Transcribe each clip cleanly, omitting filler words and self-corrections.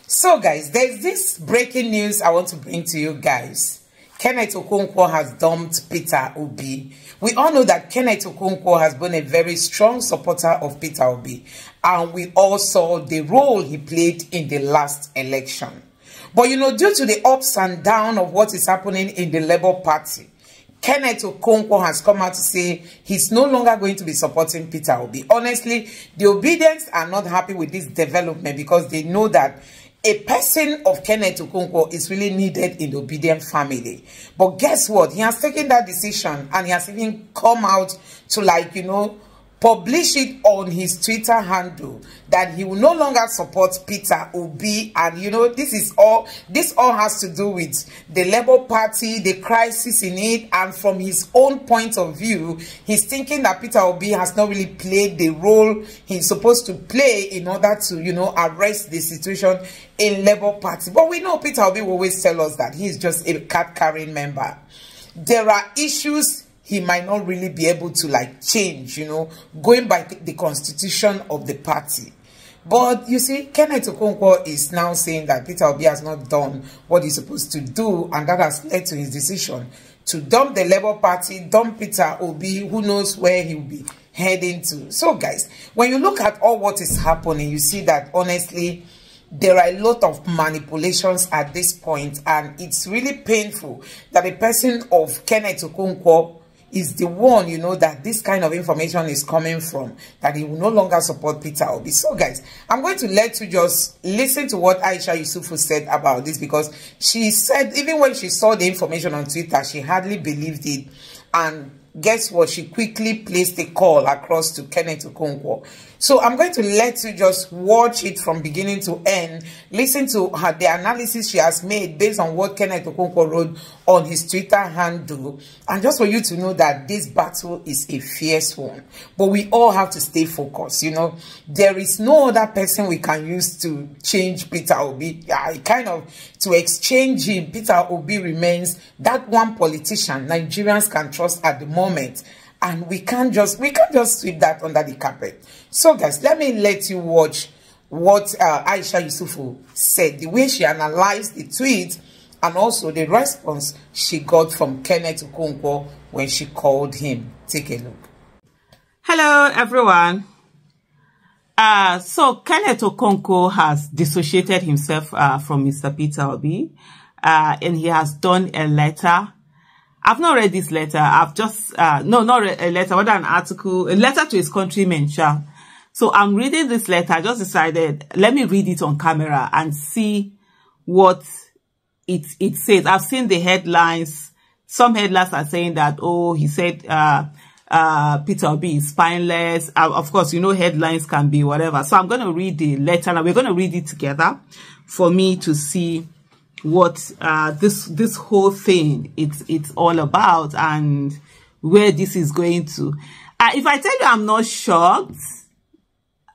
So guys, there's this breaking news I want to bring to you guys. Kenneth Okonkwo has dumped Peter Obi. We all know that Kenneth Okonkwo has been a very strong supporter of Peter Obi, and we all saw the role he played in the last election. But you know, due to the ups and downs of what is happening in the Labour Party, Kenneth Okonkwo has come out to say he's no longer going to be supporting Peter Obi. Honestly, the Obedience are not happy with this development because they know that a person of Kenneth Okonkwo is really needed in the Obedient family. But guess what? He has taken that decision and he has even come out to, like, you know, publish it on his Twitter handle that he will no longer support Peter Obi. And you know, this all has to do with the Labour Party, the crisis in it, and from his own point of view, he's thinking that Peter Obi has not really played the role he's supposed to play in order to, you know, arrest the situation in Labour Party. But we know Peter Obi will always tell us that he's just a card-carrying member. There are issues he might not really be able to, like, change, you know, going by the constitution of the party. But you see, Kenneth Okonkwo is now saying that Peter Obi has not done what he's supposed to do, and that has led to his decision to dump the Labour Party, dump Peter Obi. Who knows where he will be heading to. So guys, when you look at all what is happening, you see that honestly there are a lot of manipulations at this point, and it's really painful that a person of Kenneth Okonkwo is the one, you know, that this kind of information is coming from, that he will no longer support Peter Obi. So guys, I'm going to let you just listen to what Aisha Yesufu said about this, because she said even when she saw the information on Twitter, she hardly believed it. And guess what? She quickly placed a call across to Kenneth Okonkwo. So I'm going to let you just watch it from beginning to end. Listen to her, the analysis she has made based on what Kenneth Okonkwo wrote on his Twitter handle. And just for you to know that this battle is a fierce one. But we all have to stay focused, you know. There is no other person we can use to change Peter Obi. Kind of to exchange him. Peter Obi remains that one politician Nigerians can trust at the moment. And we can't just sweep that under the carpet. So guys, let me let you watch what Aisha Yesufu said, the way she analyzed the tweet, and also the response she got from Kenneth Okonkwo when she called him. Take a look. Hello everyone. So Kenneth Okonkwo has dissociated himself from Mr. Peter Obi, and he has done a letter. I've not read this letter. I've just, no, not a letter, but an article, a letter to his countrymen. So I'm reading this letter. I just decided, let me read it on camera and see what it says. I've seen the headlines. Some headlines are saying that, oh, he said, Peter Obi is spineless. Of course, you know, headlines can be whatever. So I'm going to read the letter and we're going to read it together for me to see what this whole thing it's all about and where this is going to. If I tell you I'm not shocked,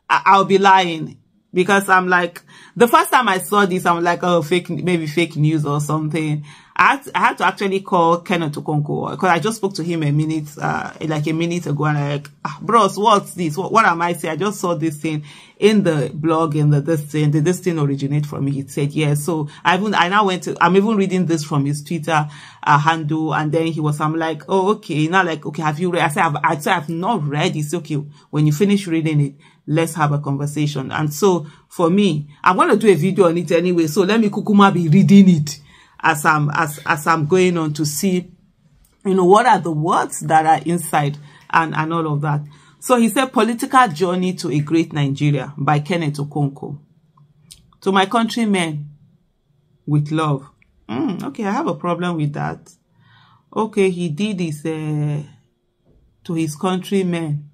I'll be lying, because I'm like, the first time I saw this, I'm like, oh, maybe fake news or something. I had to actually call Kenneth Okonkwo, because I just spoke to him like a minute ago, and I'm like, bros, what's this? What am I saying? I just saw this thing in the blog, and this thing originate from me. He said, yeah. So I'm even reading this from his Twitter handle, and then I'm like, oh, okay. Now, like, okay, have you read? I said, I've not read. It's okay. When you finish reading it, let's have a conversation. And so for me, I'm going to do a video on it anyway. So let me kukuma be reading it as I'm going on to see, you know, what are the words that are inside and all of that. So he said, Political Journey to a Great Nigeria by Kenneth Okonkwo. To my countrymen, with love. Okay, I have a problem with that. Okay, he did this to his countrymen,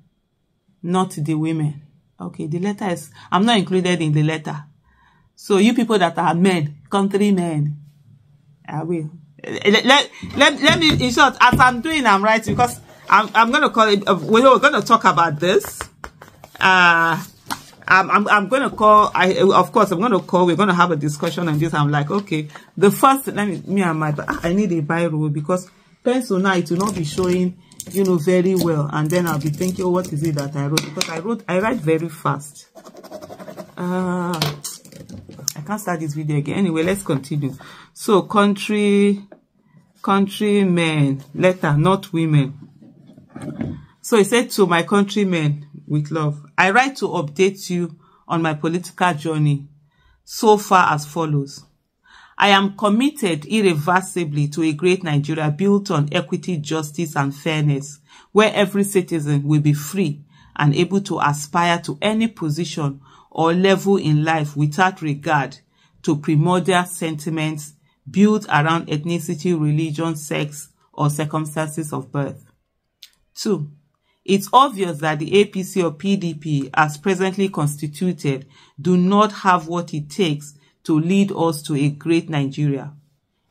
not the women. Okay, the letter is, I'm not included in the letter. So you people that are men, countrymen, I will. Let me, in short, as I'm doing, I'm writing, because I'm going to call it, we're going to talk about this. I'm going to call, of course, I'm going to call, we're going to have a discussion on this. I'm like, okay, the first, I need a biro, because pencil now, it will not be showing, you know, very well. And then I'll be thinking, oh, what is it that I wrote? Because I write very fast. I I can't start this video again. Anyway, let's continue. So, countrymen, letter, not women. So he said, to my countrymen with love, I write to update you on my political journey so far as follows. I am committed irreversibly to a great Nigeria built on equity, justice, and fairness, where every citizen will be free and able to aspire to any position or level in life without regard to primordial sentiments built around ethnicity, religion, sex, or circumstances of birth. 2. It's obvious that the APC or PDP, as presently constituted, do not have what it takes to lead us to a great Nigeria.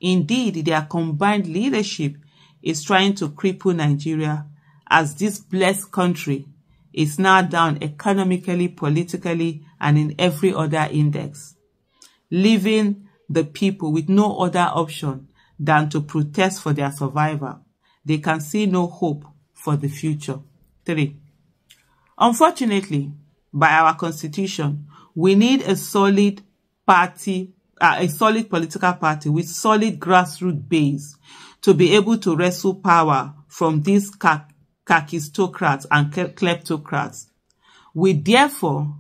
Indeed, their combined leadership is trying to cripple Nigeria, as this blessed country is now down economically, politically, and in every other index, leaving the people with no other option than to protest for their survival. They can see no hope for the future. 3. Unfortunately, by our constitution, we need a solid party, a solid political party with solid grassroots base to be able to wrestle power from these kakistocrats and kleptocrats. We therefore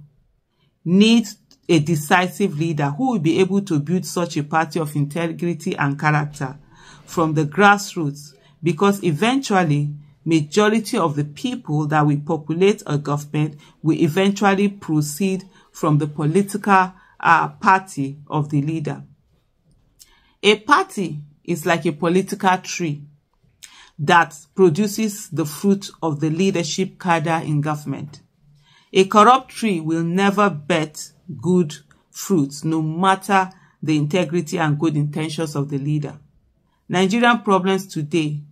need a decisive leader who will be able to build such a party of integrity and character from the grassroots, because eventually majority of the people that will populate a government will eventually proceed from the political party of the leader. A party is like a political tree that produces the fruit of the leadership cadre in government. A corrupt tree will never bear good fruits, no matter the integrity and good intentions of the leader. Nigerian problems today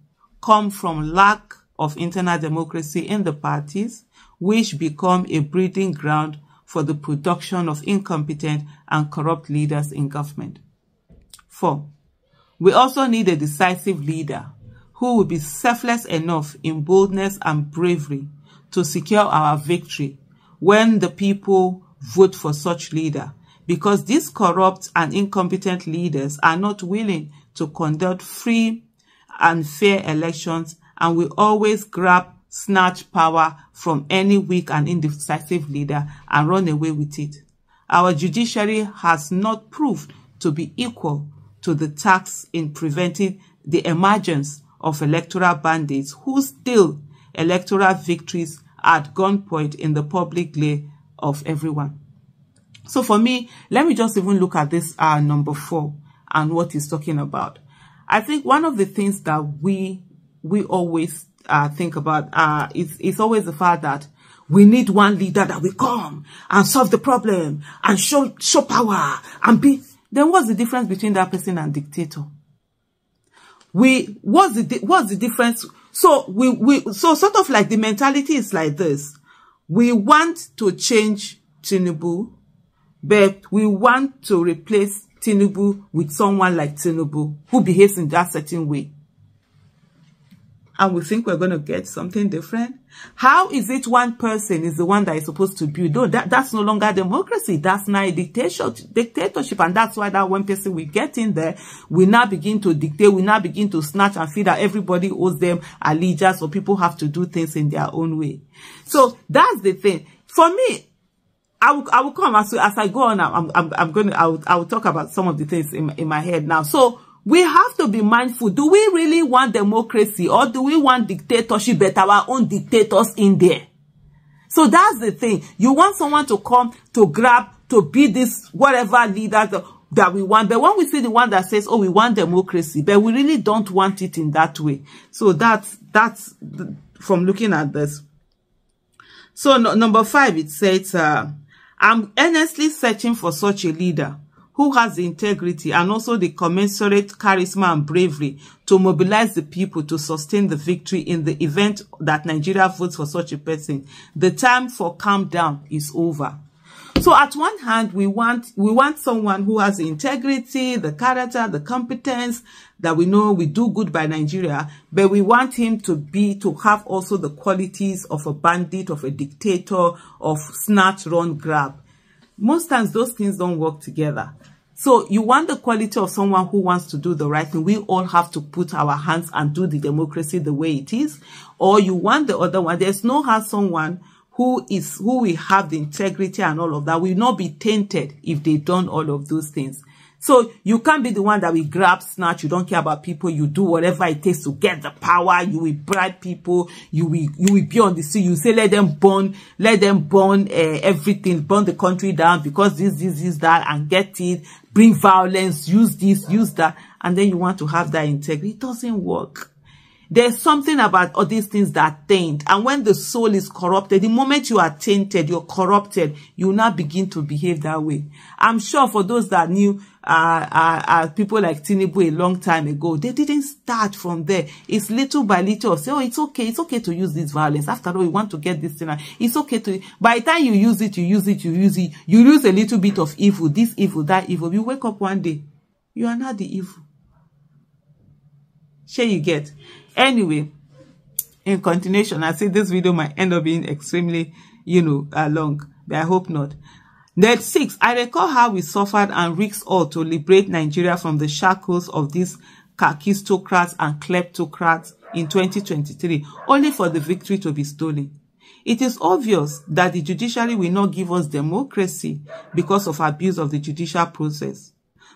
come from lack of internal democracy in the parties, which become a breeding ground for the production of incompetent and corrupt leaders in government. 4. We also need a decisive leader who will be selfless enough in boldness and bravery to secure our victory when the people vote for such leader, because these corrupt and incompetent leaders are not willing to conduct free and fair elections and will always snatch power from any weak and indecisive leader and run away with it. Our judiciary has not proved to be equal to the task in preventing the emergence of electoral bandits who steal electoral victories at gunpoint in the public glare of everyone. So for me, let me just even look at this number 4 and what he's talking about. I think one of the things that we always think about is always the fact that we need one leader that will come and solve the problem and show power and be. Then what's the difference between that person and dictator? What's the difference? So so sort of like the mentality is like this. We want to change Tinubu, but we want to replace Tinubu with someone like Tinubu who behaves in that certain way. And we think we're going to get something different. How is it one person is the one that is supposed to build? No, that's no longer democracy. That's now a dictatorship. And that's why that one person we get in there, we now begin to dictate, we now begin to snatch and feel that everybody owes them allegiance, or people have to do things in their own way. So that's the thing. For me, I will come as I go on. I will talk about some of the things in my head now. So we have to be mindful. Do we really want democracy, or do we want dictatorship, but our own dictators in there? So that's the thing. You want someone to come to grab, to be this whatever leader that we want. But when we see the one that says, oh, we want democracy, but we really don't want it in that way. So that's from looking at this. So number 5, it says, I'm earnestly searching for such a leader who has the integrity and also the commensurate charisma and bravery to mobilize the people to sustain the victory in the event that Nigeria votes for such a person. The time for calm down is over. So at one hand, we want someone who has the integrity, the character, the competence that we know we do good by Nigeria, but we want him to have also the qualities of a bandit, of a dictator, of snatch, run, grab. Most times those things don't work together. So you want the quality of someone who wants to do the right thing. We all have to put our hands and do the democracy the way it is. Or you want the other one. There's no how someone who will have the integrity and all of that will not be tainted if they done all of those things. So you can't be the one that will grab, snatch. You don't care about people. You do whatever it takes to get the power. You will bribe people. You will be on the sea. You say, let them burn everything, burn the country down because this, that, and get it. Bring violence, use this, use that. And then you want to have that integrity. It doesn't work. There's something about all these things that taint. And when the soul is corrupted, the moment you are tainted, you're corrupted, you now begin to behave that way. I'm sure for those that knew people like Tinubu a long time ago, they didn't start from there. It's little by little. Say, oh, it's okay to use this violence. After all, you want to get this thing. It's okay to, by the time you use it, you lose a little bit of evil, this evil, that evil. You wake up one day, you are not the evil. Sure you get. Anyway, in continuation, I say this video might end up being extremely, long, but I hope not. Net 6, I recall how we suffered and risked all to liberate Nigeria from the shackles of these kakistocrats and kleptocrats in 2023, only for the victory to be stolen. It is obvious that the judiciary will not give us democracy because of abuse of the judicial process.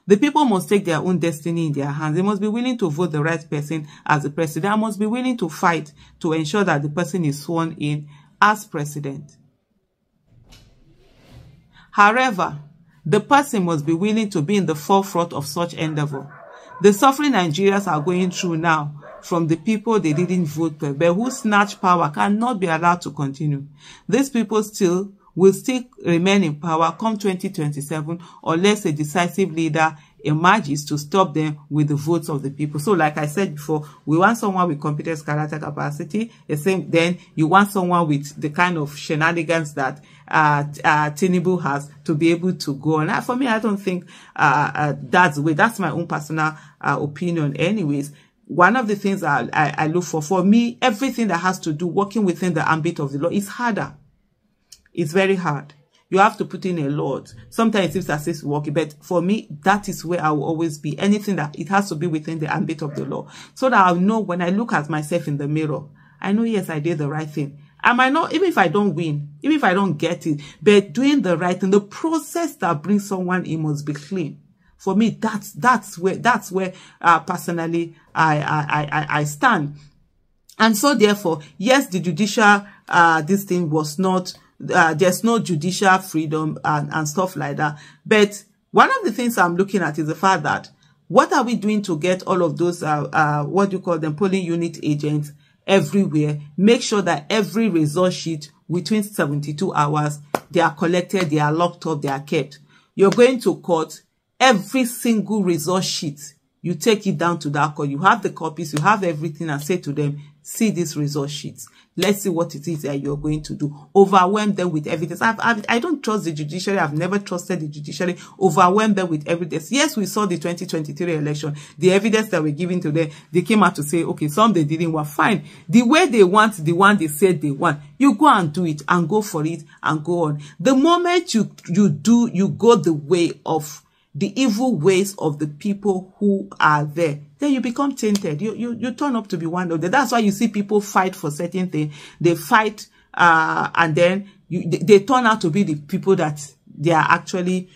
The people must take their own destiny in their hands. They must be willing to vote the right person as the president. They must be willing to fight to ensure that the person is sworn in as president. However, the person must be willing to be in the forefront of such endeavor. The suffering Nigerians are going through now from the people they didn't vote for, but who snatched power cannot be allowed to continue. These people will still remain in power come 2027 unless a decisive leader emerges to stop them with the votes of the people. So like I said before, we want someone with competence, character, capacity. Then you want someone with the kind of shenanigans that Tinubu has to be able to go on. For me, I don't think that's the way. That's my own personal opinion anyways. One of the things I look for me, everything that has to do working within the ambit of the law is harder. It's very hard. You have to put in a lot. Sometimes it seems as if it's working, but for me, that is where I will always be. Anything that it has to be within the ambit of the law. So that I'll know when I look at myself in the mirror, I know, yes, I did the right thing. I might not, even if I don't win, even if I don't get it, but doing the right thing, the process that brings someone in must be clean. For me, that's where personally I stand. And so therefore, yes, the judicial, this thing was not, there's no judicial freedom and stuff like that. But one of the things I'm looking at is the fact that what are we doing to get all of those, what do you call them, polling unit agents everywhere? Make sure that every result sheet within 72 hours, they are collected, they are locked up, they are kept. You're going to court, every single result sheet, you take it down to that court. You have the copies, you have everything, and say to them, see these result sheets. Let's see what it is that you're going to do. Overwhelm them with evidence. I don't trust the judiciary. I've never trusted the judiciary. Overwhelm them with evidence. Yes, we saw the 2023 election. The evidence that we're giving to them, they came out to say, okay, some they didn't want. Fine. The way they want, the one they said they want. You go and do it and go for it and go on. The moment you go the way of the evil ways of the people who are there, then you become tainted. You turn up to be one of them. That's why you see people fight for certain things. They fight, and then they turn out to be the people that they are actually,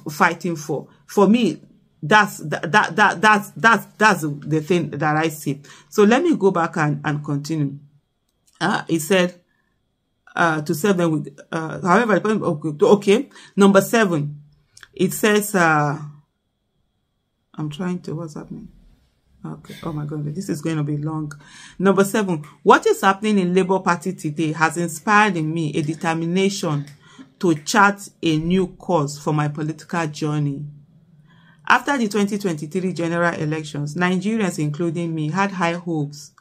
fighting for. For me, that's the thing that I see. So let me go back and continue. It said to serve them with, however, okay. Number 7. It says, I'm trying to, what's happening? Okay. Oh my God, this is going to be long. Number 7, what is happening in Labour Party today has inspired in me a determination to chart a new course for my political journey. After the 2023 general elections, Nigerians, including me, had high hopes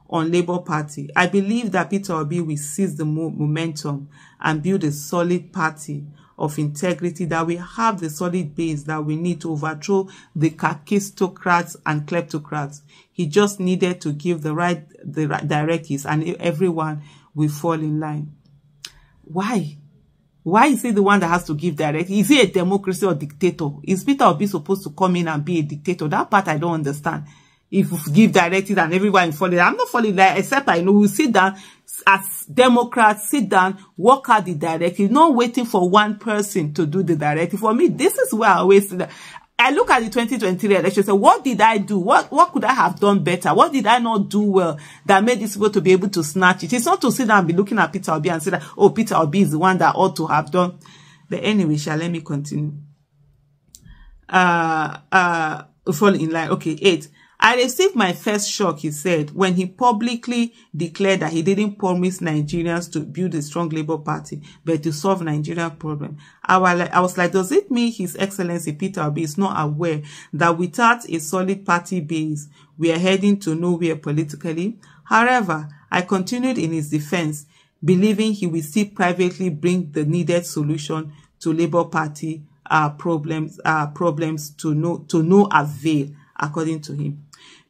on Labour Party. I believe that Peter Obi will seize the momentum and build a solid party of integrity that will have the solid base that we need to overthrow the kakistocrats and kleptocrats. He just needed to give the right directives and everyone will fall in line. Why Why is he the one that has to give directive? Is he a democracy or dictator? Is Peter Obi supposed to come in and be a dictator? That part I don't understand. If you give directives and everyone follow, I'm not following that, except I know we sit down as Democrats, sit down, work out the directive, not waiting for one person to do the directive. For me, this is where I always see that. I look at the 2023 election and say, what did I do? What could I have done better? What did I not do well that made this people to be able to snatch it? It's not to sit down and be looking at Peter Obi and say that, oh, Peter Obi is the one that ought to have done. But anyway, let me continue. Fall in line. Okay, 8. I received my first shock, he said, when he publicly declared that he didn't promise Nigerians to build a strong Labour Party, but to solve Nigerian problem. I was like, does it mean His Excellency Peter Obi is not aware that without a solid party base, we are heading to nowhere politically? However, I continued in his defense, believing he will still privately bring the needed solution to Labour Party problems to no avail, according to him.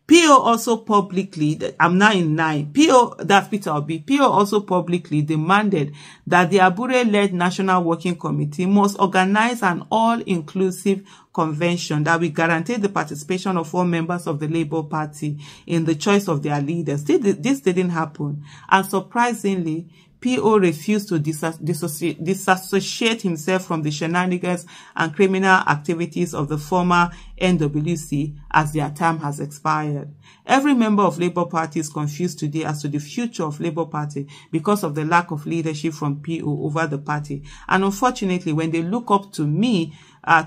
PO also publicly, I'm now in 9, that's Peter Obi, PO also publicly demanded that the Abure-led National Working Committee must organize an all-inclusive convention that will guarantee the participation of all members of the Labour Party in the choice of their leaders. This didn't happen. And surprisingly, PO refused to disassociate himself from the shenanigans and criminal activities of the former NWC as their term has expired. Every member of Labour Party is confused today as to the future of Labour Party because of the lack of leadership from PO over the party. And unfortunately, when they look up to me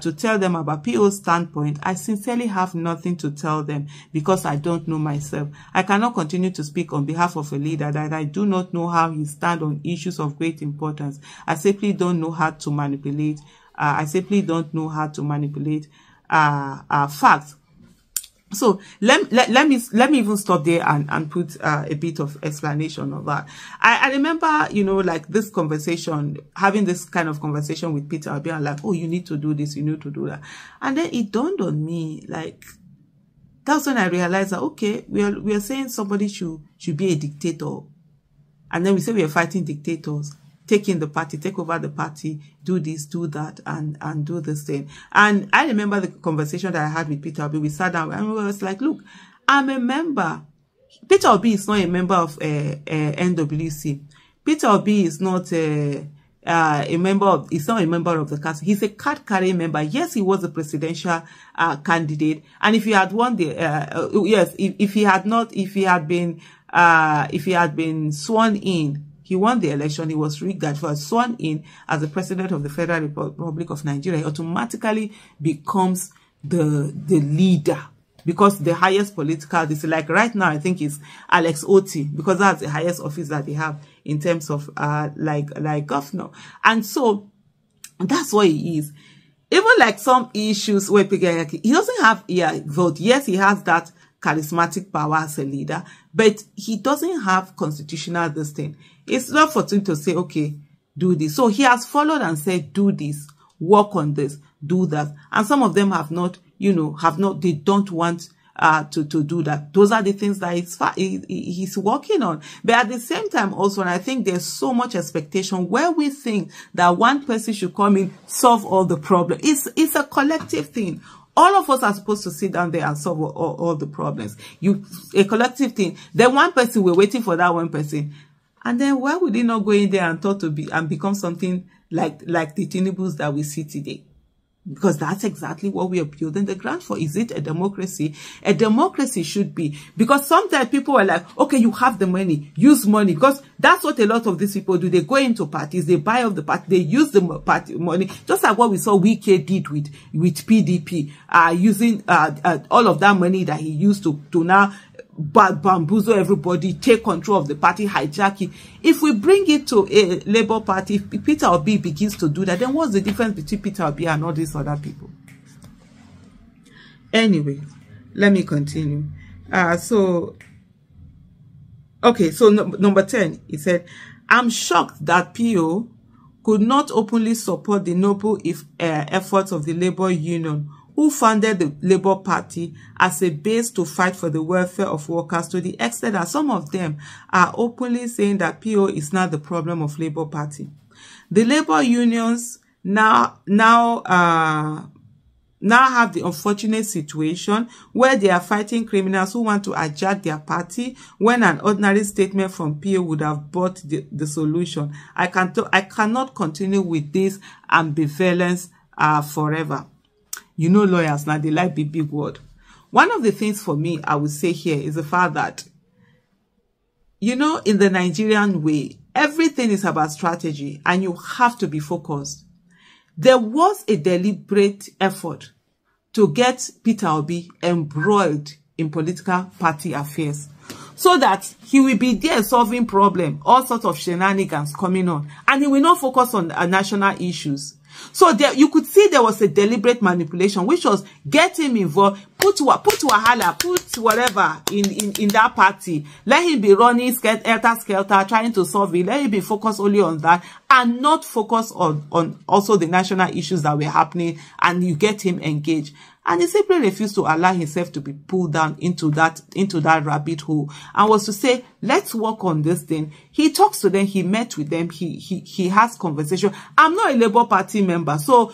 to tell them about PO's standpoint, I sincerely have nothing to tell them because I don't know myself. I cannot continue to speak on behalf of a leader that I do not know how he stands on issues of great importance. I simply don't know how to manipulate. Facts. So let me even stop there and put a bit of explanation of that. I remember, you know, like this conversation, having this kind of conversation with Peter Obi, like, oh, you need to do this, you need to do that. And then it dawned on me, like, that's when I realized that, okay, we are saying somebody should be a dictator. And then we say we are fighting dictators, taking the party, take over the party, do this, do that, and do this thing. And I remember the conversation that I had with Peter Obi. We sat down and we was like, look, I'm a member. Peter Obi is not a member of NWC. Peter Obi is not a member of, he's not a member of the council. He's a card-carrying member. Yes, he was a presidential candidate. And if he had won the, yes, if he had been sworn in, he won the election, he was rigged, that was sworn in as the president of the Federal Republic of Nigeria, he automatically becomes the leader. Because the highest political, this like right now, I think it's Alex Oti, because that's the highest office that they have in terms of like governor. And so that's what he is. Even like some issues where he doesn't have vote. Yes, he has that charismatic power as a leader, but he doesn't have constitutional this thing. It's not for him to say, okay, do this. So he has followed and said, do this, work on this, do that. And some of them have not, you know, they don't want to do that. Those are the things that he's working on. But at the same time also, and I think there's so much expectation where we think that one person should come in, solve all the problems. It's a collective thing. All of us are supposed to sit down there and solve all the problems. A collective thing. Then one person, we're waiting for that one person. And then why would he not go in there and thought to be and become something like the Tinubus that we see today? Because that's exactly what we are building the ground for. Is it a democracy? A democracy should be. Because sometimes people are like, okay, you have the money, use money. Because that's what a lot of these people do. They go into parties, they buy up the party, they use the party money. Just like what we saw Wike did with PDP, using all of that money that he used to now bamboozle everybody, take control of the party, hijacking. If we bring it to a Labour Party, if Peter Obi begins to do that, then what's the difference between Peter Obi and all these other people? Anyway, let me continue. So number 10, he said, I'm shocked that PO could not openly support the noble efforts of the Labour Union, who founded the Labour Party as a base to fight for the welfare of workers, to the extent that some of them are openly saying that PO is not the problem of Labour Party. The labor unions now have the unfortunate situation where they are fighting criminals who want to adjust their party when an ordinary statement from PA would have brought the solution. I cannot continue with this ambivalence forever. You know, lawyers now, they like big word. One of the things for me, I would say here is the fact that, you know, in the Nigerian way, everything is about strategy and you have to be focused. There was a deliberate effort to get Peter Obi embroiled in political party affairs so that he will be there solving problems, all sorts of shenanigans coming on, and he will not focus on national issues. So there, you could see there was a deliberate manipulation, which was get him involved, put wahala, put whatever in that party. Let him be running skelter, trying to solve it. Let him be focused only on that and not focus on also the national issues that were happening, and you get him engaged. And he simply refused to allow himself to be pulled down into that rabbit hole, and was to say, let's work on this thing. He talks to them, he met with them, he has conversation. I'm not a Labour Party member, so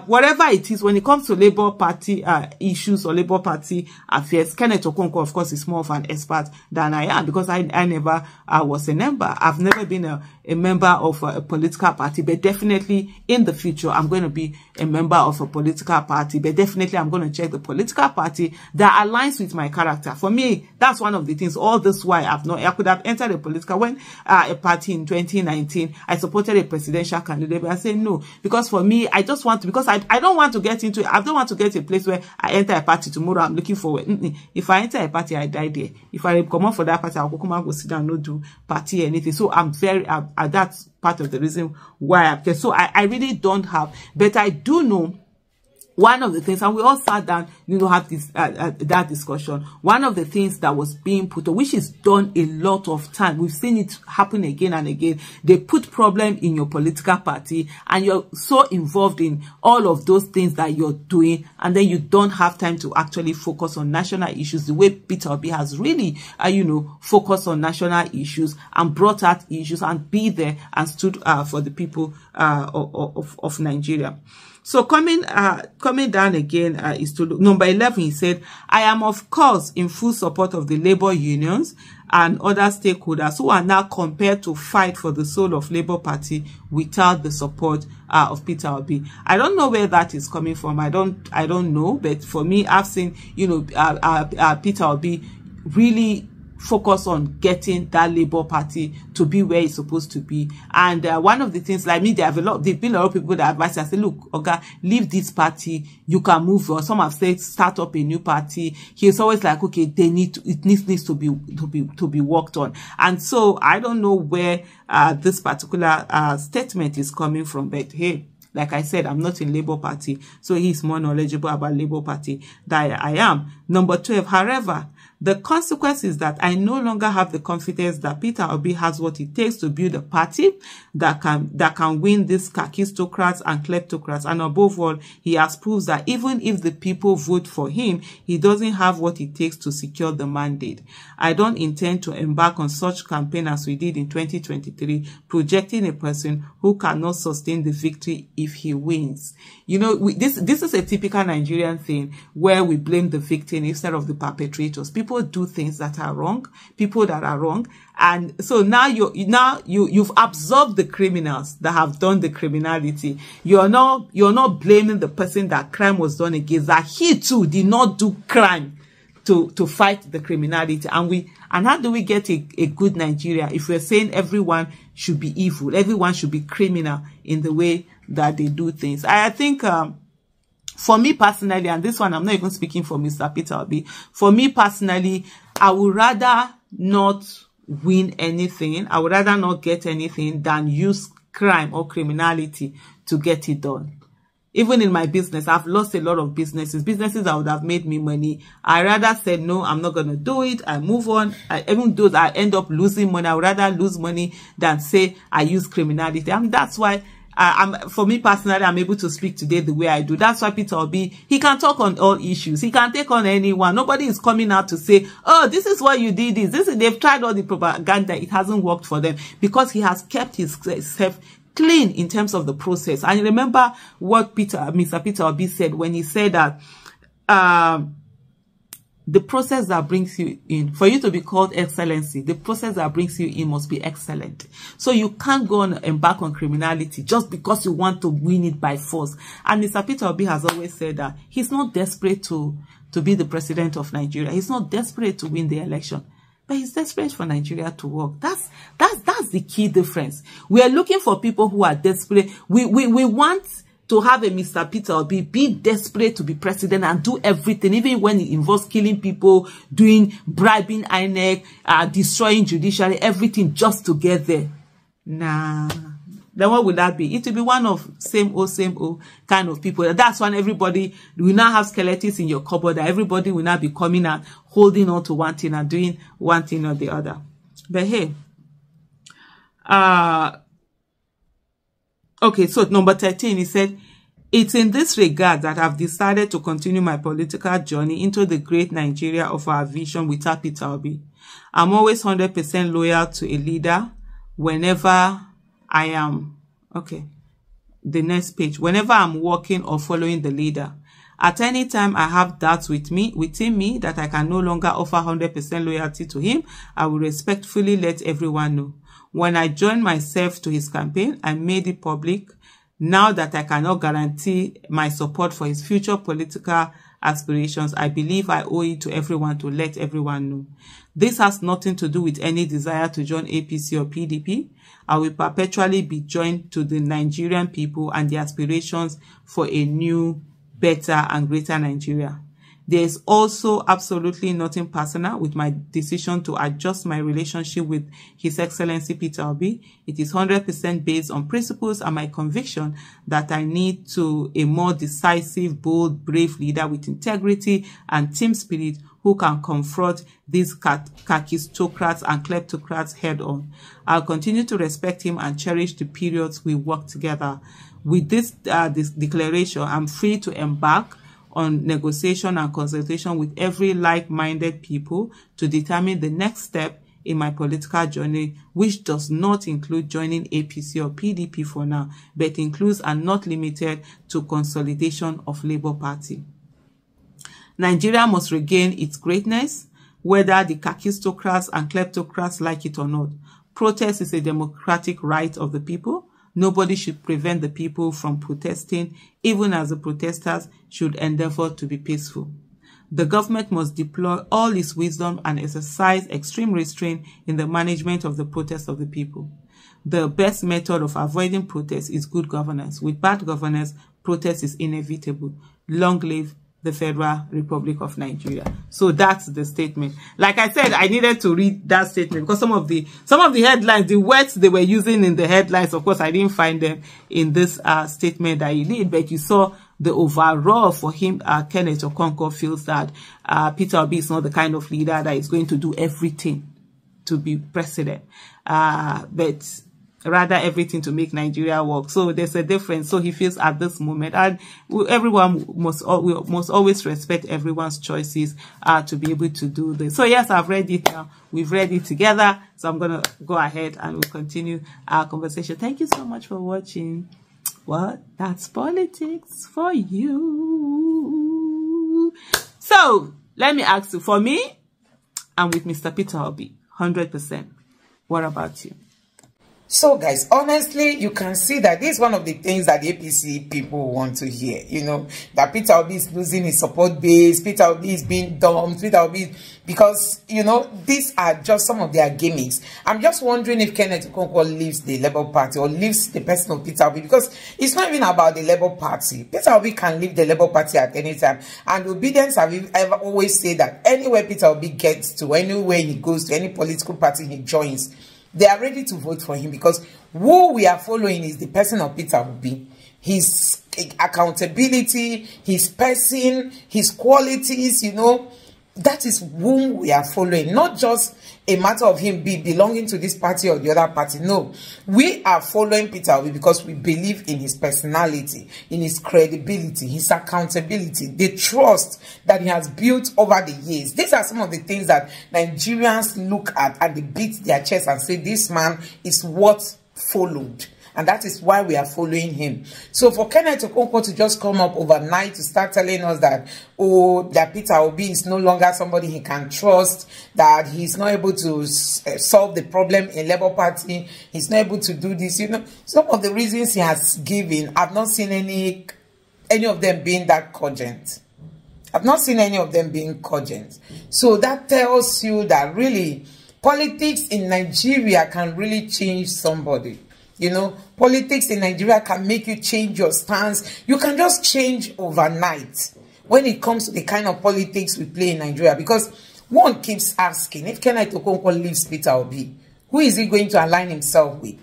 whatever it is, when it comes to Labour Party issues or Labour Party affairs, Kenneth Okonkwo, of course, is more of an expert than I am, because I never was a member. I've never been a member of a political party, but definitely in the future, I'm going to be a member of a political party, but definitely I'm going to check the political party that aligns with my character. For me, that's one of the things. All this why I could have entered a political, when a party in 2019, I supported a presidential candidate, but I said no, because for me, I just want to, because I don't want to get into, I don't want to get to a place where I enter a party tomorrow, I'm looking forward. If I enter a party, I die there. If I come out for that party, I'll go sit down, not do party or anything. So I'm very, that's part of the reason why so I really don't have, but I do know one of the things, and we all sat down, you know, have this that discussion. One of the things that was being put on, which is done a lot of time, we've seen it happen again and again. They put problem in your political party, and you're so involved in all of those things that you're doing, and then you don't have time to actually focus on national issues the way Peter Obi has really, you know, focused on national issues and brought out issues and be there and stood for the people of Nigeria. So coming down again is to number 11. He said, I am of course in full support of the labor unions and other stakeholders who are now compelled to fight for the soul of Labour Party without the support of Peter Obi. I don't know where that is coming from. I don't know, but for me, I've seen, you know, Peter Obi really focus on getting that Labour Party to be where it's supposed to be. And one of the things, like me, there've been a lot of people that advise I say, look, okay, leave this party, you can move on. Some have said start up a new party. He's always like, okay, it needs to be worked on. And so I don't know where this particular statement is coming from, but hey, like I said, I'm not in Labour Party, so he's more knowledgeable about Labour Party than I am. Number 12, however, the consequence is that I no longer have the confidence that Peter Obi has what it takes to build a party that can win these kakistocrats and kleptocrats. And above all, he has proved that even if the people vote for him, he doesn't have what it takes to secure the mandate. I don't intend to embark on such campaign as we did in 2023, projecting a person who cannot sustain the victory if he wins. You know, this is a typical Nigerian thing where we blame the victim instead of the perpetrators. People do things that are wrong, and so now you've absorbed the criminals that have done the criminality. You're not blaming the person that crime was done against, that he too did not do crime to fight the criminality. And how do we get a good Nigeria if we're saying everyone should be evil, everyone should be criminal in the way that they do things? I think for me personally, and this one I'm not even speaking for Mr. Peter Obi, for me personally, I would rather not win anything, I would rather not get anything than use crime or criminality to get it done. Even in my business, I've lost a lot of businesses that would have made me money. I rather said, no, I'm not going to do it. I move on. Even though I end up losing money, I would rather lose money than say I use criminality. And that's why for me personally, I'm able to speak today the way I do. That's why Peter Obi, he can talk on all issues. He can take on anyone. Nobody is coming out to say, oh, this is what you did. They've tried all the propaganda. It hasn't worked for them, because he has kept himself clean in terms of the process. And remember what Mr. Peter Obi said when he said that the process that brings you in, for you to be called excellency, the process that brings you in must be excellent. So you can't go and embark on criminality just because you want to win it by force. And Mr. Peter Obi has always said that he's not desperate to be the president of Nigeria. He's not desperate to win the election, but he's desperate for Nigeria to work. That's the key difference. We are looking for people who are desperate. We want to have a Mr. Peter Obi be desperate to be president and do everything, even when it involves killing people, doing bribing INEC, destroying judiciary, everything just to get there. Nah. Then what would that be? It will be one of same old kind of people. That's when everybody will now have skeletons in your cupboard. Everybody will now be coming and holding on to one thing and doing one thing or the other. But hey, okay, so number 13, he said, it's in this regard that I've decided to continue my political journey into the great Nigeria of our vision without Peter Obi. I'm always 100% loyal to a leader whenever I am, okay, the next page, whenever I'm working or following the leader. At any time I have doubts within me that I can no longer offer 100% loyalty to him, I will respectfully let everyone know. When I joined myself to his campaign, I made it public. Now that I cannot guarantee my support for his future political aspirations, I believe I owe it to everyone to let everyone know. This has nothing to do with any desire to join APC or PDP. I will perpetually be joined to the Nigerian people and their aspirations for a new, better and greater Nigeria. There is also absolutely nothing personal with my decision to adjust my relationship with His Excellency Peter Obi. It is 100% based on principles and my conviction that I need a more decisive, bold, brave leader with integrity and team spirit who can confront these kakistocrats and kleptocrats head on. I'll continue to respect him and cherish the periods we work together. With this declaration, I'm free to embark on negotiation and consultation with every like-minded people to determine the next step in my political journey, which does not include joining APC or PDP for now, but includes and not limited to consolidation of Labour Party. Nigeria must regain its greatness, whether the kakistocrats and kleptocrats like it or not. Protest is a democratic right of the people. Nobody should prevent the people from protesting, even as the protesters should endeavor to be peaceful. The government must deploy all its wisdom and exercise extreme restraint in the management of the protests of the people. The best method of avoiding protest is good governance. With bad governance, protest is inevitable. Long live the Federal Republic of Nigeria. So that's the statement. Like I said, I needed to read that statement because some of the headlines, the words they were using in the headlines, of course, I didn't find them in this statement that he did, but you saw the overall for him. Kenneth Okonkwo feels that Peter Obi is not the kind of leader that is going to do everything to be president, but rather everything to make Nigeria work. So there's a difference. So he feels at this moment, and everyone must always respect everyone's choices to be able to do this. So yes, I've read it now. We've read it together. So I'm going to go ahead and we'll continue our conversation. Thank you so much for watching. Well, that's politics for you. So let me ask you, for me, I'm with Mr. Peter Obi, 100%. What about you? So guys, honestly, you can see that this is one of the things that the APC people want to hear, you know, that Peter Obi is losing his support base, Peter Obi is being dumped, Peter Obi, because, you know, these are just some of their gimmicks. I'm just wondering if Kenneth Okonkwo leaves the Labour Party or leaves the person of Peter Obi, because it's not even about the Labour Party. Peter Obi can leave the Labour Party at any time, and obedience, have ever always said that anywhere Peter Obi gets to, anywhere he goes to, any political party he joins, they are ready to vote for him, because who we are following is the person of Peter Obi. His accountability, his person, his qualities, you know, that is whom we are following. Not just a matter of him belonging to this party or the other party. No, we are following Peter Obi because we believe in his personality, in his credibility, his accountability, the trust that he has built over the years. These are some of the things that Nigerians look at and they beat their chest and say, this man is what followed. And that is why we are following him. So for Kenneth Okonkwo to just come up overnight to start telling us that, oh, that Peter Obi is no longer somebody he can trust, that he's not able to solve the problem in Labour Party, he's not able to do this, you know, some of the reasons he has given, I've not seen any of them being that cogent. I've not seen any of them being cogent. So that tells you that really politics in Nigeria can really change somebody. You know, politics in Nigeria can make you change your stance. You can just change overnight when it comes to the kind of politics we play in Nigeria. Because one keeps asking, if Kenneth Okonkwo leaves Peter Obi, who is he going to align himself with?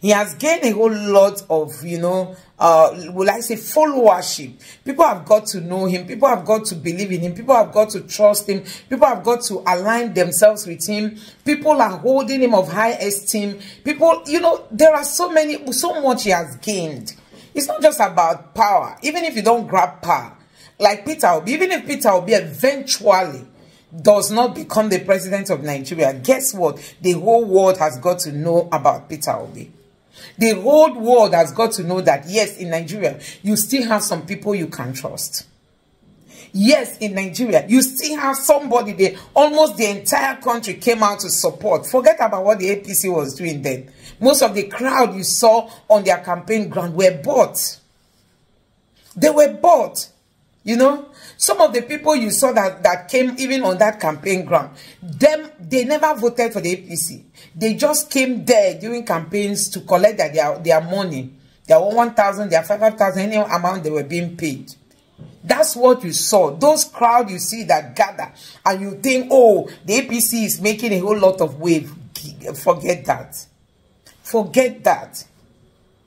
He has gained a whole lot of, you know, will I say, followership. People have got to know him. People have got to believe in him. People have got to trust him. People have got to align themselves with him. People are holding him of high esteem. People, you know, there are so much he has gained. It's not just about power. Even if you don't grab power, like Peter Obi, even if Peter Obi eventually does not become the president of Nigeria, guess what? The whole world has got to know about Peter Obi. The whole world has got to know that, yes, in Nigeria, you still have some people you can trust. Yes, in Nigeria, you still have somebody there. Almost the entire country came out to support. Forget about what the APC was doing then. Most of the crowd you saw on their campaign ground were bought. They were bought. You know, some of the people you saw that came even on that campaign ground, they never voted for the APC. They just came there during campaigns to collect their money. Their 1,000, their 5,000, any amount they were being paid. That's what you saw. Those crowd you see that gather, and you think, oh, the APC is making a whole lot of wave. Forget that. Forget that.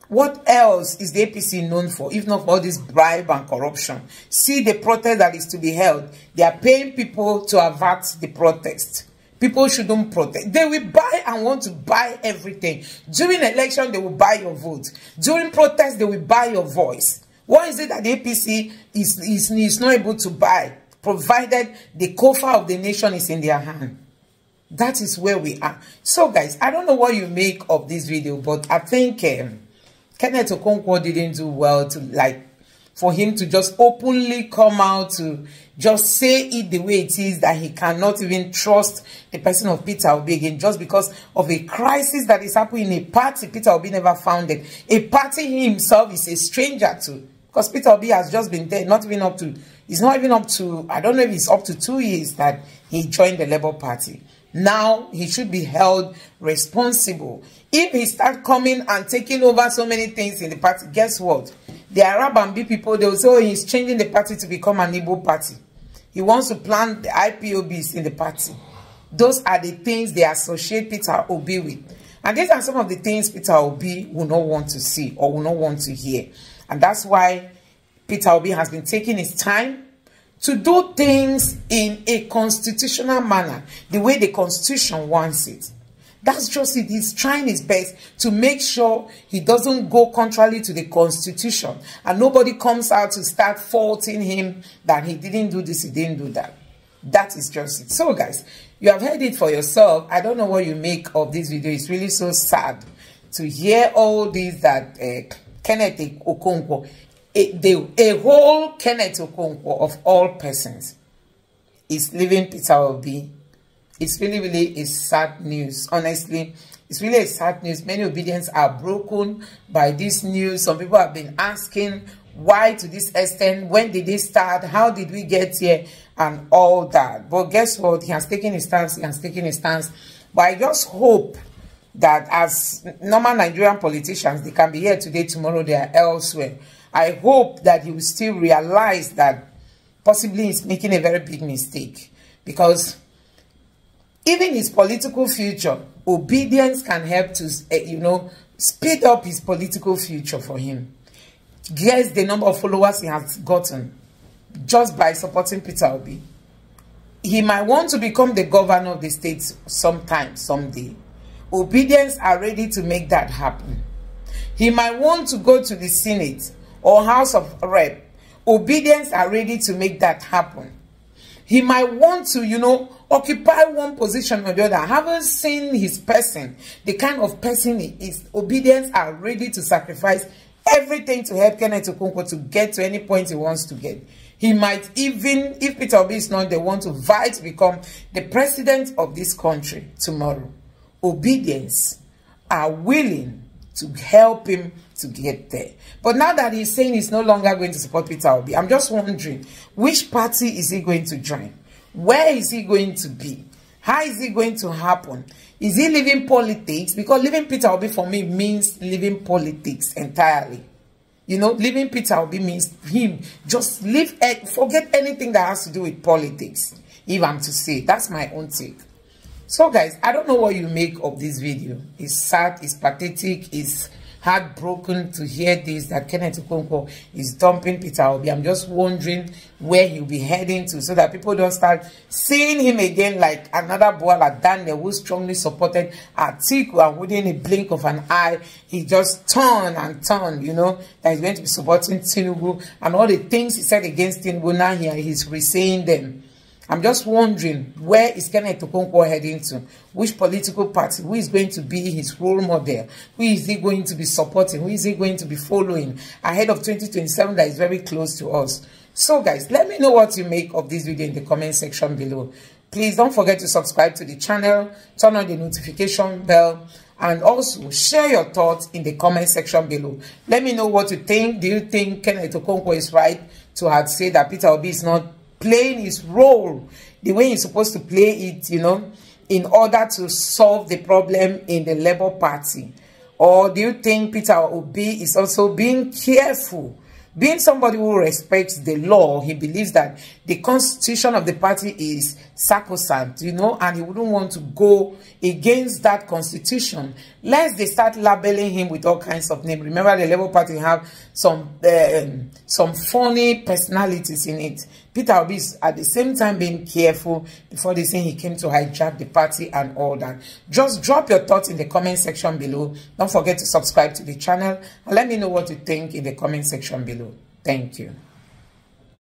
What else is the APC known for, if not for all this bribe and corruption? See the protest that is to be held. They are paying people to avert the protest. People shouldn't protest. They will buy and want to buy everything. During election, they will buy your vote. During protest, they will buy your voice. What is it that the APC is not able to buy, provided the coffers of the nation is in their hand? That is where we are. So, guys, I don't know what you make of this video, but I think Kenneth Okonkwo didn't do well for him to just openly come out to just say it the way it is, that he cannot even trust the person of Peter Obi again, just because of a crisis that is happening in a party Peter Obi never founded, a party he himself is a stranger to, because Peter Obi has just been there, it's not even up to, I don't know if it's up to 2 years that he joined the Labour Party. Now he should be held responsible. If he starts coming and taking over so many things in the party, guess what? The Arab and B people, they will say, oh, he's changing the party to become an Igbo party. He wants to plant the IPOBs in the party. Those are the things they associate Peter Obi with. And these are some of the things Peter Obi will not want to see or will not want to hear. And that's why Peter Obi has been taking his time to do things in a constitutional manner, the way the Constitution wants it. That's just it. He's trying his best to make sure he doesn't go contrary to the Constitution, and nobody comes out to start faulting him that he didn't do this, he didn't do that. That is just it. So, guys, you have heard it for yourself. I don't know what you make of this video. It's really so sad to hear all this that Kenneth Okonkwo, a whole Kenneth Okonkwo of all persons, is leaving Peter Obi. It's really a sad news. Honestly, it's really a sad news. Many Obidians are broken by this news. Some people have been asking why to this extent, when did they start, how did we get here, and all that. But guess what? He has taken his stance. He has taken his stance. But I just hope that as normal Nigerian politicians, they can be here today, tomorrow they are elsewhere. I hope that he will still realize that possibly he's making a very big mistake, because even his political future, obedience can help to, speed up his political future for him. Guess the number of followers he has gotten just by supporting Peter Obi. He might want to become the governor of the state sometime, someday. Obedience are ready to make that happen. He might want to go to the Senate or House of Rep. Obedience are ready to make that happen. He might want to, you know, occupy one position or the other. I haven't seen his person, the kind of person he is. Obedience are ready to sacrifice everything to help Kenneth Okonkwo to get to any point he wants to get. He might even, if Peter Obi is not, they want to vie to become the president of this country tomorrow. Obedience are willing to help him to get there. But now that he's saying he's no longer going to support Peter Obi, I'm just wondering, which party is he going to join? Where is he going to be? How is it going to happen? Is he leaving politics? Because leaving Peter Obi for me means leaving politics entirely. You know, leaving Peter Obi means him just leave, forget anything that has to do with politics. If I'm to say, that's my own take. So guys, I don't know what you make of this video. It's sad, it's pathetic, it's heartbroken to hear this, that Kenneth Okonkwo is dumping Peter Obi. I'm just wondering where he'll be heading to, so that people don't start seeing him again like another boy like Daniel, who strongly supported Atiku, and within a blink of an eye, he just turned and turned, you know, that he's going to be supporting Tinubu, and all the things he said against Tinubu, now here he's re-saying them. I'm just wondering, where is Kenneth Okonkwo heading to? Which political party? Who is going to be his role model? Who is he going to be supporting? Who is he going to be following ahead of 2027 that is very close to us? So guys, let me know what you make of this video in the comment section below. Please don't forget to subscribe to the channel, turn on the notification bell, and also share your thoughts in the comment section below. Let me know what you think. Do you think Kenneth Okonkwo is right to have said that Peter Obi is not playing his role the way he's supposed to play it, you know, in order to solve the problem in the Labour Party? Or do you think Peter Obi is also being careful, being somebody who respects the law? He believes that the constitution of the party is sacrosanct, you know, and he wouldn't want to go against that constitution, lest they start labeling him with all kinds of names. Remember, the Labour Party have some funny personalities in it. Peter Obi is at the same time being careful before they say he came to hijack the party and all that. Just drop your thoughts in the comment section below. Don't forget to subscribe to the channel, and let me know what you think in the comment section below. Thank you.